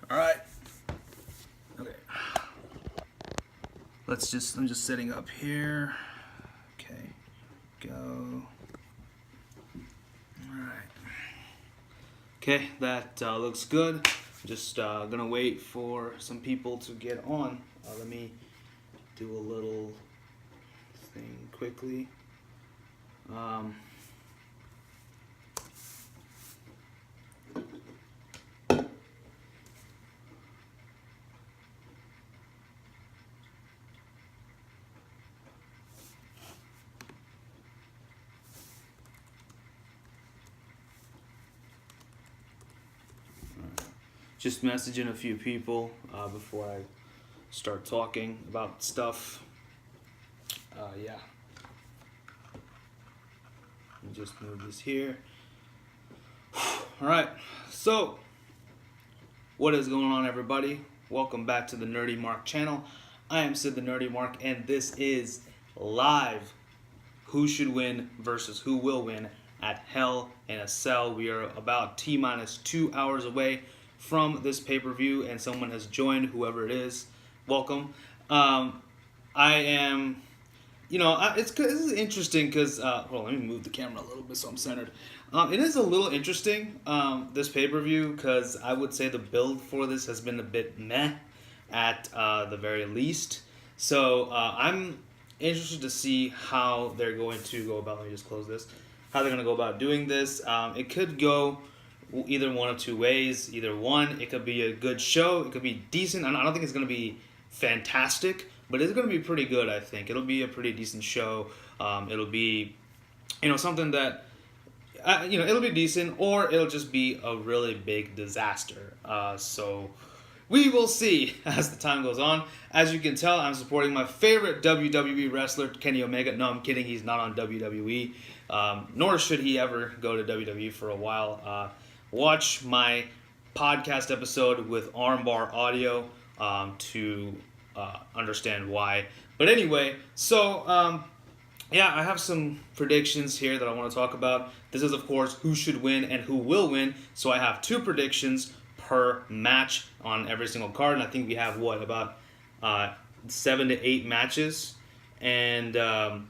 All right. Okay. I'm just sitting up here. Okay. Go. All right. Okay, that looks good. Just gonna wait for some people to get on. Let me do a little thing quickly. Just messaging a few people before I start talking about stuff. Yeah. Let me just move this here. All right. So, what is going on, everybody? Welcome back to the Nerdy Mark channel. I am Sid the Nerdy Mark, and this is live. Who should win versus who will win at Hell in a Cell. We are about T-minus 2 hours away from this pay-per-view, and someone has joined, whoever it is. Welcome. I am, this is interesting because, hold on, let me move the camera a little bit so I'm centered. It is a little interesting, this pay-per-view, because I would say the build for this has been a bit meh at the very least. So I'm interested to see how they're going to go about, let me just close this, how they're going to go about doing this. It could go either one of two ways. Either one, it could be a good show, it could be decent. I don't think it's going to be fantastic, but it's going to be pretty good. I think it'll be a pretty decent show. It'll be, something that, it'll be decent, or it'll just be a really big disaster. So we will see as the time goes on. As you can tell, I'm supporting my favorite WWE wrestler, Kenny Omega. No, I'm kidding. He's not on WWE, nor should he ever go to WWE for a while. Watch my podcast episode with Armbar Audio to understand why. But anyway, so I have some predictions here that I want to talk about. This is, of course, who should win and who will win. So I have two predictions per match on every single card, and I think we have about 7 to 8 matches. And so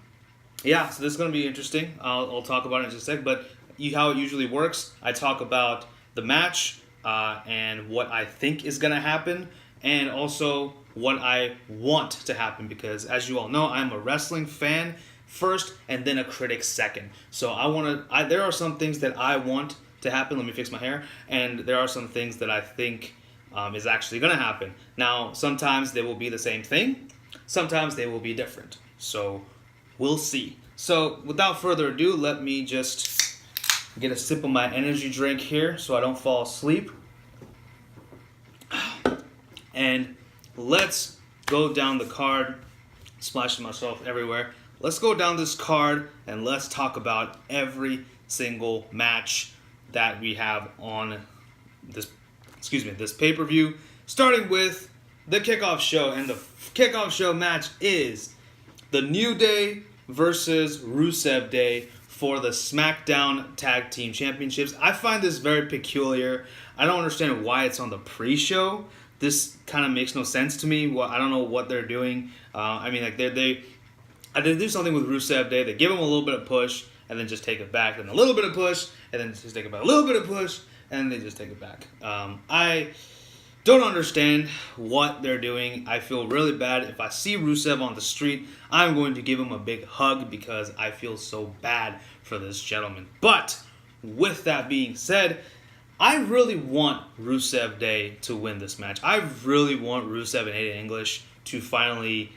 this is going to be interesting. I'll talk about it in just a sec, but how it usually works, I talk about the match and what I think is going to happen, and also what I want to happen, because as you all know, I'm a wrestling fan first and then a critic second. So there are some things that I want to happen. Let me fix my hair. And there are some things that I think is actually going to happen. Now, sometimes they will be the same thing. Sometimes they will be different. So we'll see. So without further ado, let me just get a sip of my energy drink here so I don't fall asleep. And let's go down the card. Splashing myself everywhere. Let's go down this card and let's talk about every single match that we have on this pay-per-view, starting with the kickoff show. And the kickoff show match is the New Day versus Rusev Day for the SmackDown Tag Team Championships. I find this very peculiar. I don't understand why it's on the pre-show. This kind of makes no sense to me. Well, I don't know what they're doing. They do something with Rusev Day. They give him a little bit of push and then just take it back. Then a little bit of push and then just take it back. A little bit of push and they just take it back. I don't understand what they're doing. I feel really bad. If I see Rusev on the street, I'm going to give him a big hug because I feel so bad for this gentleman. But with that being said, I really want Rusev Day to win this match. I really want Rusev and Aiden English to finally,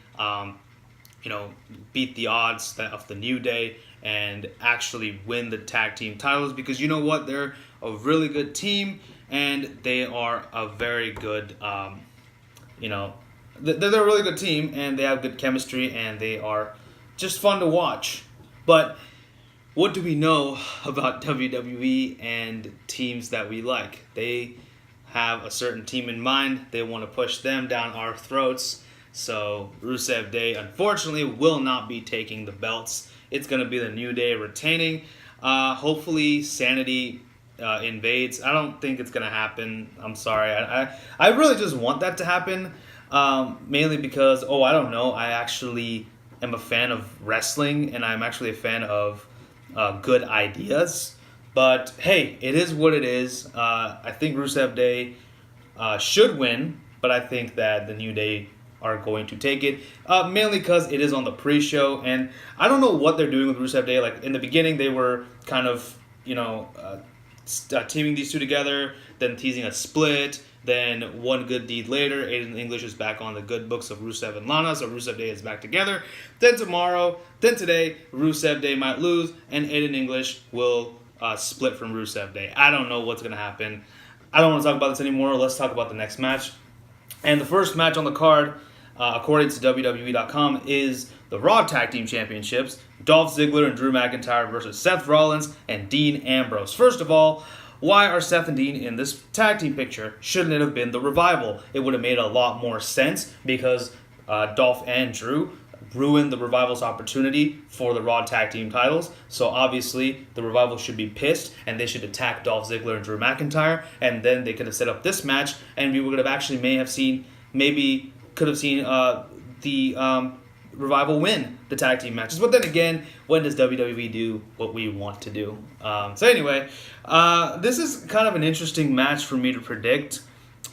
beat the odds of the New Day and actually win the tag team titles, because you know what? They're a really good team and they are a very good, they're a really good team and they have good chemistry and they are just fun to watch. But what do we know about WWE and teams that we like? They have a certain team in mind. They want to push them down our throats. So Rusev Day, unfortunately, will not be taking the belts. It's going to be the New Day retaining. Hopefully, Sanity invades. I don't think it's gonna happen. I'm sorry. I really just want that to happen, mainly because I don't know. I actually am a fan of wrestling, and I'm actually a fan of good ideas. But hey, it is what it is. I think Rusev Day should win, but I think that the New Day are going to take it, mainly because it is on the pre-show, and I don't know what they're doing with Rusev Day. Like in the beginning, they were kind of teaming these two together, then teasing a split. Then one good deed later, Aiden English is back on the good books of Rusev and Lana, so Rusev Day is back together. Then today, Rusev Day might lose, and Aiden English will split from Rusev Day. I don't know what's going to happen. I don't want to talk about this anymore. Let's talk about the next match. And the first match on the card, according to WWE.com, is the Raw Tag Team Championships. Dolph Ziggler and Drew McIntyre versus Seth Rollins and Dean Ambrose. First of all, why are Seth and Dean in this tag team picture? Shouldn't it have been the Revival? It would have made a lot more sense because Dolph and Drew ruined the Revival's opportunity for the Raw Tag Team titles. So obviously, the Revival should be pissed, and they should attack Dolph Ziggler and Drew McIntyre, and then they could have set up this match, and we would have actually could have seen the Revival win the tag team matches. But then again, when does WWE do what we want to do? So anyway, this is kind of an interesting match for me to predict.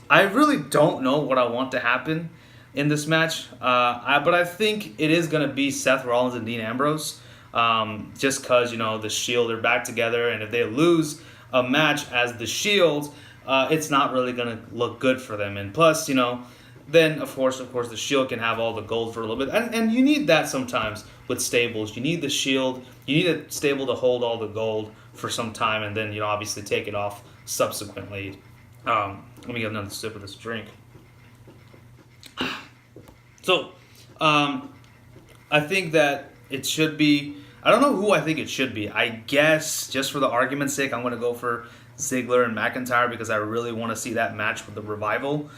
I really don't know what I want to happen in this match, but I think it is going to be Seth Rollins and Dean Ambrose, just because, the Shield are back together, and if they lose a match as the Shield, it's not really going to look good for them. And plus, then of course the Shield can have all the gold for a little bit, and you need that sometimes with stables. You need the Shield, you need a stable to hold all the gold for some time, and then obviously take it off subsequently. Let me get another sip of this drink. So, I think that it should be. I don't know who I think it should be. I guess just for the argument's sake, I'm going to go for Ziggler and McIntyre because I really want to see that match with the Revival.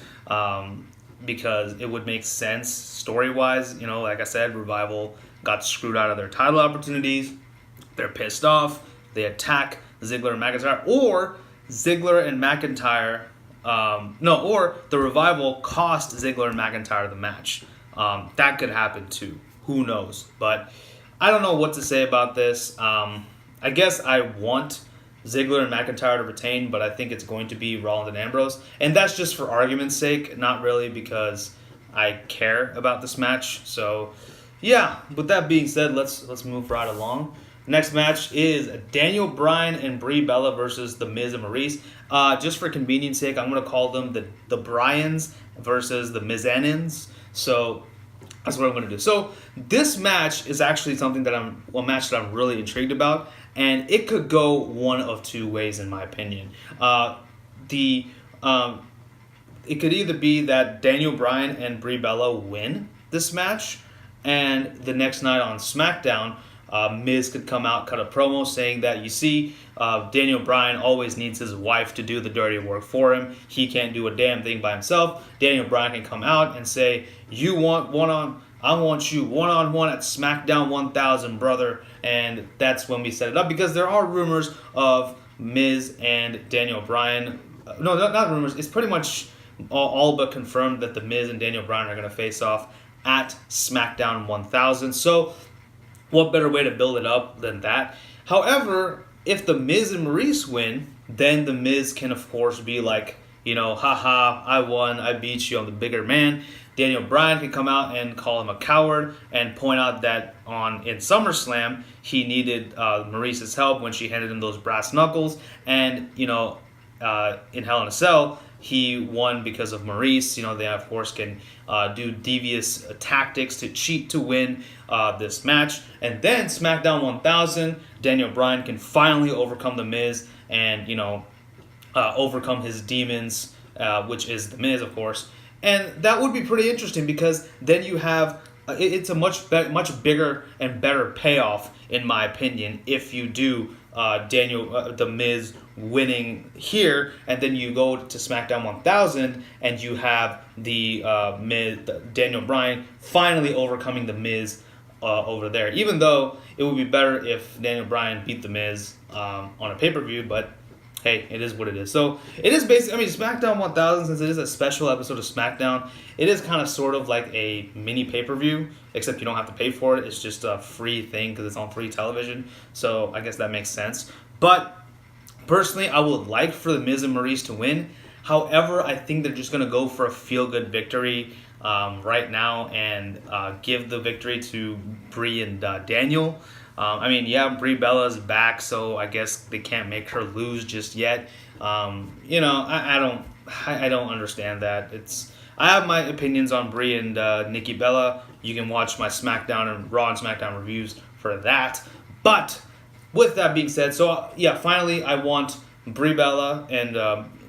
Because it would make sense story-wise. Like I said, Revival got screwed out of their title opportunities. They're pissed off. They attack Ziggler and McIntyre. Or Ziggler and McIntyre... or the Revival cost Ziggler and McIntyre the match. That could happen too. Who knows? But I don't know what to say about this. I guess I want Ziggler and McIntyre to retain, but I think it's going to be Rollins and Ambrose. And that's just for argument's sake, not really because I care about this match. So, yeah, with that being said, let's move right along. Next match is Daniel Bryan and Brie Bella versus The Miz and Maurice. Just for convenience sake, I'm going to call them the Bryans versus the Mizanins. So that's what I'm going to do. So this match is actually something that a match that I'm really intrigued about, and it could go one of two ways in my opinion. It could either be that Daniel Bryan and Brie Bella win this match, and the next night on SmackDown, Miz could come out, cut a promo saying that, you see, Daniel Bryan always needs his wife to do the dirty work for him. He can't do a damn thing by himself. Daniel Bryan can come out and say, I want you one-on-one at SmackDown 1000, brother. And that's when we set it up, because there are rumors of Miz and Daniel Bryan. No, not rumors. It's pretty much all but confirmed that the Miz and Daniel Bryan are going to face off at SmackDown 1000. So what better way to build it up than that? However, if the Miz and Maurice win, then the Miz can, of course, be like, haha, I won, I beat you, I'm the bigger man. Daniel Bryan can come out and call him a coward and point out that in SummerSlam, he needed Maurice's help when she handed him those brass knuckles. And, in Hell in a Cell, he won because of Maurice. They, of course, can do devious tactics to cheat to win this match. And then SmackDown 1000, Daniel Bryan can finally overcome The Miz and, overcome his demons, which is The Miz, of course. And that would be pretty interesting because then you have... it's a much bigger and better payoff, in my opinion, if you do The Miz winning here, and then you go to SmackDown 1000 and you have Daniel Bryan finally overcoming The Miz over there. Even though it would be better if Daniel Bryan beat The Miz on a pay-per-view, but hey, it is what it is. So it is basically, I mean, SmackDown 1000, since it is a special episode of SmackDown, it is kind of sort of like a mini pay-per-view, except you don't have to pay for it. It's just a free thing because it's on free television. So I guess that makes sense. But personally, I would like for The Miz and Maurice to win. However, I think they're just going to go for a feel-good victory right now and give the victory to Brie and Daniel. I mean, yeah, Brie Bella's back, so I guess they can't make her lose just yet. I don't understand that. I have my opinions on Brie and Nikki Bella. You can watch my SmackDown and Raw and SmackDown reviews for that. But with that being said, finally I want Brie Bella and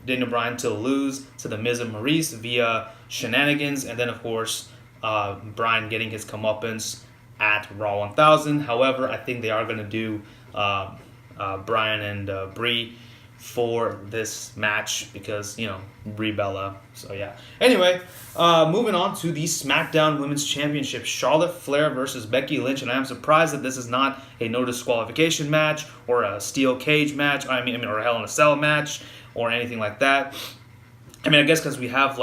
Daniel Bryan to lose to The Miz and Maurice via shenanigans, and then of course Bryan getting his comeuppance at Raw 1000. However, I think they are going to do Bryan and Brie for this match because, Brie Bella. So, yeah. Anyway, moving on to the SmackDown Women's Championship. Charlotte Flair versus Becky Lynch. And I am surprised that this is not a no disqualification match or a steel cage match. Or a Hell in a Cell match or anything like that. I mean, I guess because we have,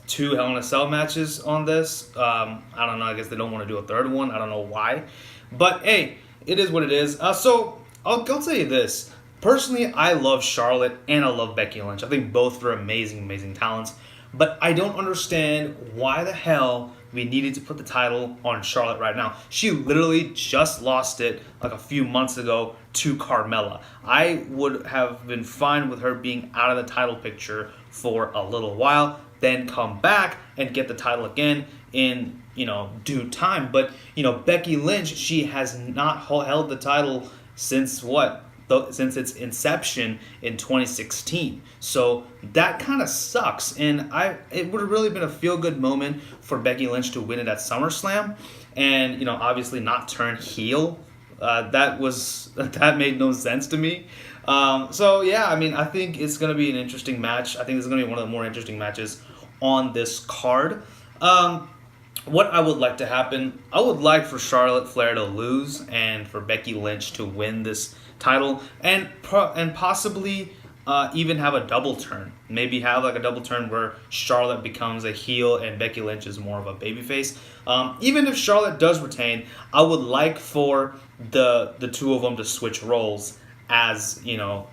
2 Hell in a Cell matches on this. I don't know. I guess they don't want to do a third one. I don't know why. But, hey, it is what it is. So, I'll tell you this. Personally, I love Charlotte and I love Becky Lynch. I think both are amazing, amazing talents. But I don't understand why the hell we needed to put the title on Charlotte right now. She literally just lost it like a few months ago to Carmella. I would have been fine with her being out of the title picture for a little while, then come back and get the title again in, due time. But, Becky Lynch, she has not held the title since what? Since its inception in 2016. So that kind of sucks. And it would have really been a feel-good moment for Becky Lynch to win it at SummerSlam and, obviously not turn heel. That made no sense to me. I think it's going to be an interesting match. I think it's going to be one of the more interesting matches on this card. What I would like to happen, I would like for Charlotte Flair to lose and for Becky Lynch to win this title and possibly even have a double turn. Maybe have a double turn where Charlotte becomes a heel and Becky Lynch is more of a babyface. Even if Charlotte does retain, I would like for the two of them to switch roles as,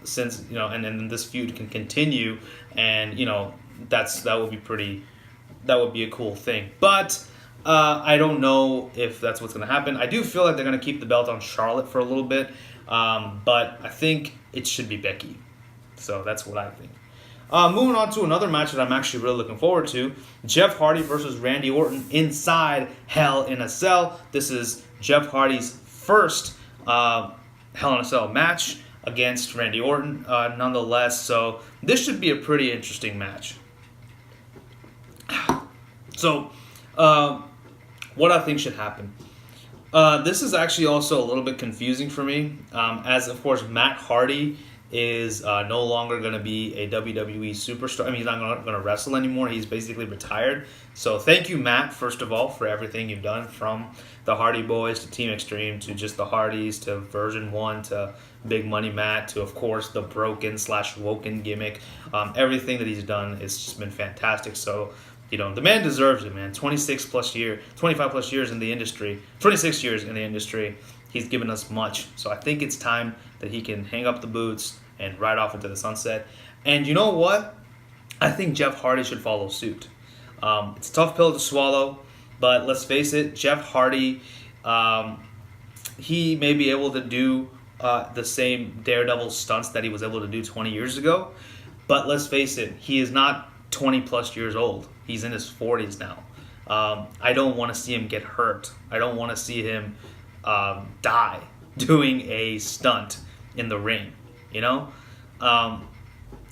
since, and then this feud can continue and, that would be a cool thing. But I don't know if that's what's going to happen. I do feel like they're going to keep the belt on Charlotte for a little bit. But I think it should be Becky. So that's what I think. Moving on to another match that I'm actually really looking forward to. Jeff Hardy versus Randy Orton inside Hell in a Cell. This is Jeff Hardy's first Hell in a Cell match against Randy Orton nonetheless. So this should be a pretty interesting match. So what I think should happen. This is actually also a little bit confusing for me, as of course Matt Hardy is no longer going to be a WWE superstar. I mean, he's not going to wrestle anymore. He's basically retired. So thank you, Matt, first of all, for everything you've done from the Hardy Boys to Team Extreme to just the Hardys to version 1 to Big Money Matt to, of course, the broken/woken gimmick. Everything that he's done has just been fantastic. So, the man deserves it, man. 25 plus years in the industry, 26 years in the industry. He's given us much. So I think it's time that he can hang up the boots and ride off into the sunset. And you know what? I think Jeff Hardy should follow suit. It's a tough pill to swallow, but let's face it, Jeff Hardy, he may be able to do the same daredevil stunts that he was able to do 20 years ago. But let's face it, he is not 20 plus years old. He's in his 40s now. I don't want to see him get hurt. I don't want to see him die doing a stunt in the ring. I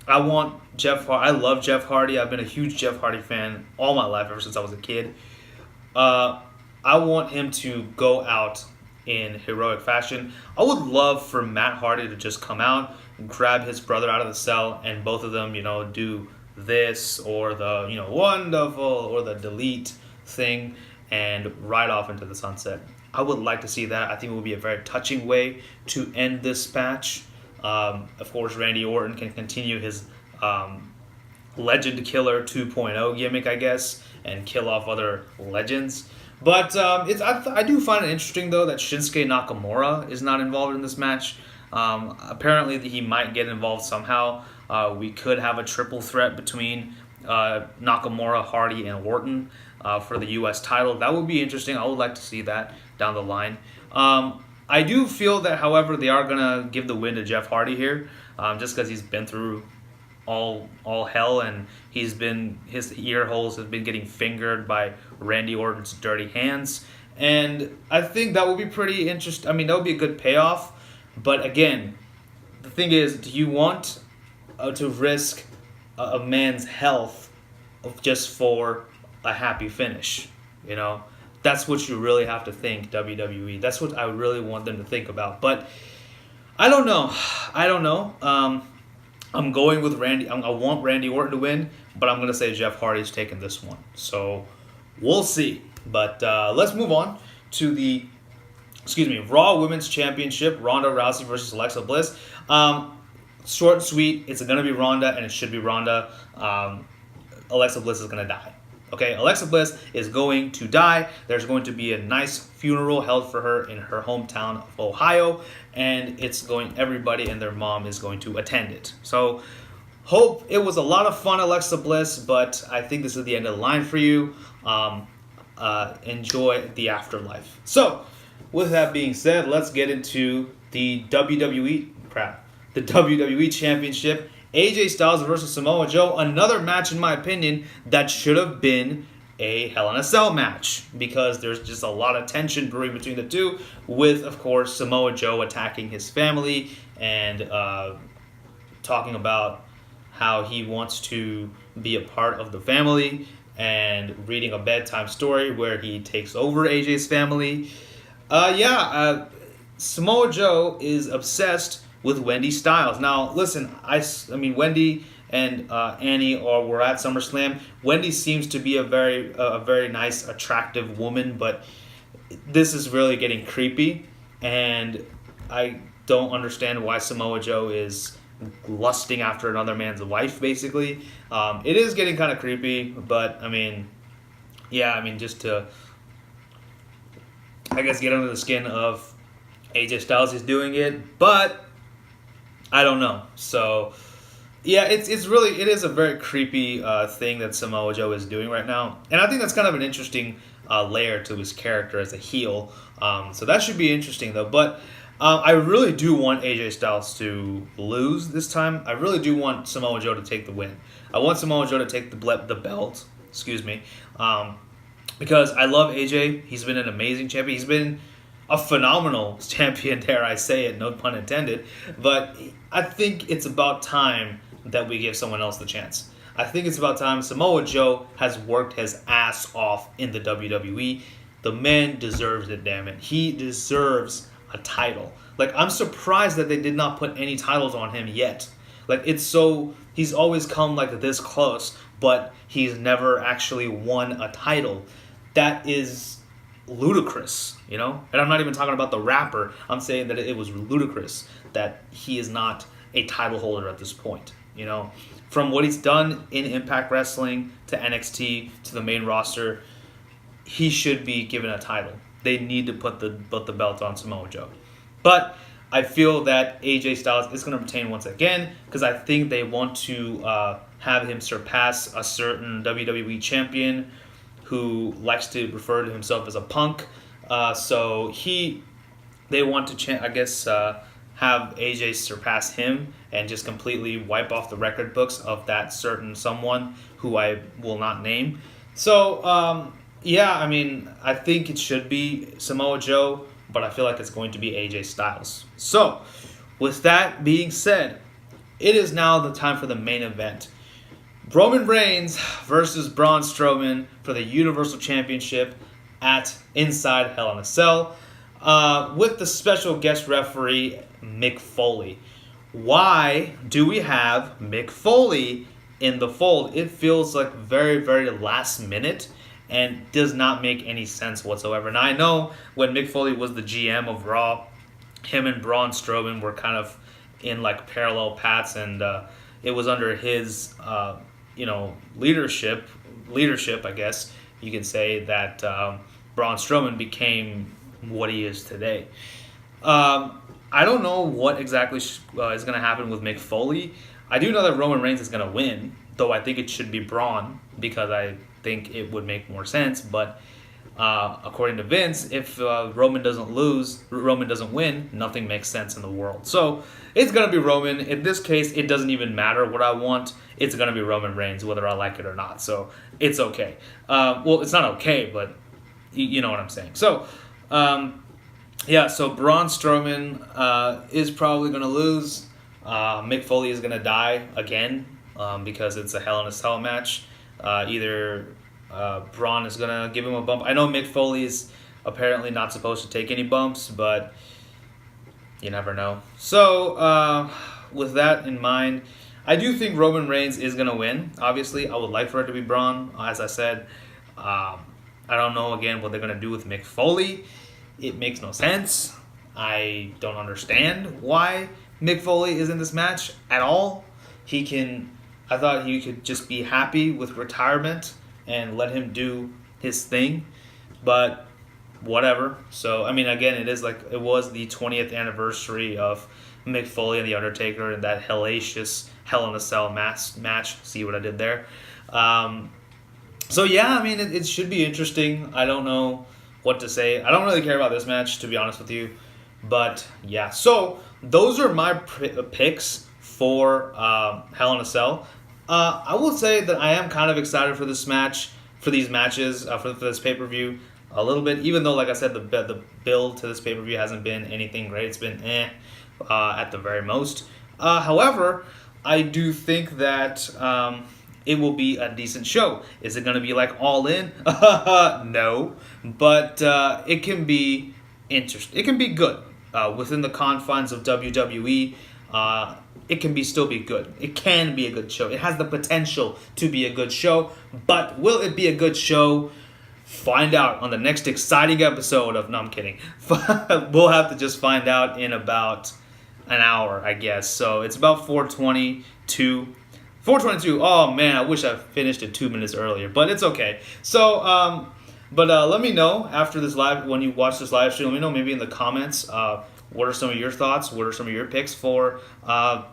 want Jeff Hardy. I love Jeff Hardy. I've been a huge Jeff Hardy fan all my life, ever since I was a kid. I want him to go out in heroic fashion. I would love for Matt Hardy to just come out and grab his brother out of the cell and both of them, do this or the, wonderful or the delete thing and ride off into the sunset. I would like to see that. I think it would be a very touching way to end this match. Of course, Randy Orton can continue his Legend Killer 2.0 gimmick, I guess, and kill off other legends. But I do find it interesting, though, that Shinsuke Nakamura is not involved in this match. Apparently, he might get involved somehow. We could have a triple threat between Nakamura, Hardy, and Orton for the U.S. title. That would be interesting. I would like to see that down the line. I do feel that, however, they are going to give the win to Jeff Hardy here, just because he's been through all hell, and his ear holes have been getting fingered by Randy Orton's dirty hands. And I think that would be pretty interesting. I mean, that would be a good payoff. But again, the thing is, do you want to risk a man's health just for a happy finish? You know, that's what you really have to think, WWE. That's what I really want them to think about. But I don't know. I'm going with Randy. I want Randy Orton to win, but I'm going to say Jeff Hardy's taking this one. So we'll see. But let's move on to the Raw Women's Championship, Ronda Rousey versus Alexa Bliss. Short and sweet. It's going to be Ronda, and it should be Ronda. Alexa Bliss is going to die. Okay, Alexa Bliss is going to die. There's going to be a nice funeral held for her in her hometown of Ohio, and everybody and their mom is going to attend it. So, hope it was a lot of fun, Alexa Bliss, but I think this is the end of the line for you. Enjoy the afterlife. So, with that being said, let's get into the WWE Championship. AJ Styles versus Samoa Joe, another match, in my opinion, that should have been a Hell in a Cell match, because there's just a lot of tension brewing between the two, with, of course, Samoa Joe attacking his family and talking about how he wants to be a part of the family, and reading a bedtime story where he takes over AJ's family. Samoa Joe is obsessed with Wendy Styles. Now, listen, I mean, Wendy and Annie were at SummerSlam. Wendy seems to be a very nice, attractive woman, but this is really getting creepy, and I don't understand why Samoa Joe is lusting after another man's wife, basically. It is getting kind of creepy, but, just to, I guess, get under the skin of AJ Styles is doing it, but I don't know. So, yeah, it is a very creepy thing that Samoa Joe is doing right now. And I think that's kind of an interesting layer to his character as a heel. So that should be interesting, though. But I really do want AJ Styles to lose this time. I really do want Samoa Joe to take the win. I want Samoa Joe to take the belt, because I love AJ. He's been an amazing champion. He's been a phenomenal champion, dare I say it, no pun intended. But I think it's about time that we give someone else the chance. I think it's about time. Samoa Joe has worked his ass off in the WWE. The man deserves it, damn it. He deserves a title. Like, I'm surprised that they did not put any titles on him yet. Like, he's always come like this close, but he's never actually won a title. That is ludicrous, you know? And I'm not even talking about the rapper. I'm saying that it was ludicrous that he is not a title holder at this point, you know? From what he's done in Impact Wrestling to NXT to the main roster, he should be given a title. They need to put the belt on Samoa Joe. But I feel that AJ Styles is going to retain once again, because I think they want to have him surpass a certain WWE champion who likes to refer to himself as a punk. They want to, have AJ surpass him and just completely wipe off the record books of that certain someone who I will not name. So, I think it should be Samoa Joe, but I feel like it's going to be AJ Styles. So, with that being said, it is now the time for the main event. Roman Reigns versus Braun Strowman for the Universal Championship inside Hell in a Cell, with the special guest referee Mick Foley. Why do we have Mick Foley in the fold? It feels like very, very last minute and does not make any sense whatsoever. Now, I know when Mick Foley was the GM of Raw, him and Braun Strowman were kind of in like parallel paths, and it was under his leadership, I guess you could say, that Braun Strowman became what he is today. I don't know what exactly is going to happen with Mick Foley. I do know that Roman Reigns is going to win, though I think it should be Braun because I think it would make more sense. But according to Vince, if Roman doesn't win, nothing makes sense in the world. So it's going to be Roman. In this case, it doesn't even matter what I want. It's going to be Roman Reigns, whether I like it or not. So it's okay. Well, it's not okay, but you know what I'm saying. So, so Braun Strowman is probably going to lose. Mick Foley is going to die again because it's a Hell in a Cell match. Either Braun is going to give him a bump. I know Mick Foley is apparently not supposed to take any bumps, but you never know. So, with that in mind, I do think Roman Reigns is going to win. Obviously, I would like for it to be Braun. As I said, I don't know, again, what they're going to do with Mick Foley. It makes no sense. I don't understand why Mick Foley is in this match at all. I thought he could just be happy with retirement and let him do his thing, but whatever. So, I mean, again, it was the 20th anniversary of Mick Foley and The Undertaker and that hellacious Hell in a Cell match. See what I did there? So, yeah, I mean, it should be interesting. I don't know what to say. I don't really care about this match, to be honest with you. But, yeah. So, those are my picks for Hell in a Cell. I will say that I am kind of excited for this match, for these matches, for this pay-per-view a little bit. Even though, like I said, the build to this pay-per-view hasn't been anything great. It's been at the very most. However, I do think that it will be a decent show. Is it going to be like All In? No. But it can be interesting. It can be good. Within the confines of WWE, it can still be good. It can be a good show. It has the potential to be a good show. But will it be a good show? Find out on the next exciting episode of... No, I'm kidding. We'll have to just find out in about an hour, I guess. So it's about 4:22. 4:22. Oh, man, I wish I finished it 2 minutes earlier. But it's okay. So, let me know after this live, when you watch this live stream, let me know maybe in the comments, what are some of your thoughts? What are some of your picks for the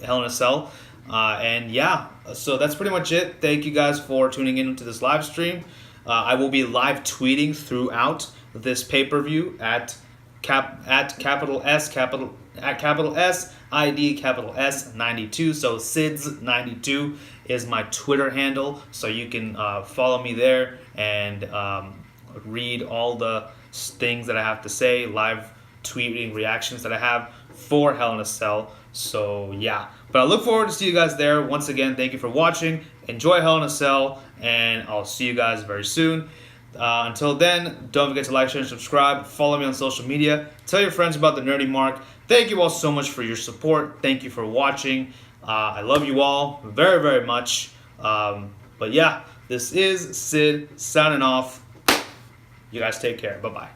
Hell in a Cell? And yeah, so that's pretty much it. Thank you guys for tuning in to this live stream. I will be live tweeting throughout this pay-per-view at capital S ID capital S 92. So SIDS 92 is my Twitter handle. So you can follow me there and read all the things that I have to say, live tweeting reactions that I have for Hell in a Cell. So yeah, but I look forward to see you guys there. Once again, thank you for watching. Enjoy Hell in a Cell, and I'll see you guys very soon. Until then, don't forget to like, share, and subscribe. Follow me on social media. Tell your friends about the Nerdy Mark. Thank you all so much for your support. Thank you for watching. I love you all very, very much. But yeah, this is Sid signing off. You guys take care. Bye-bye.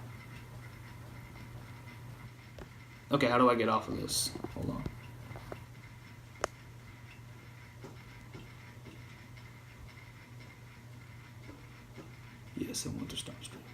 Okay, how do I get off of this? Hold on. Yes, I want to stop streaming.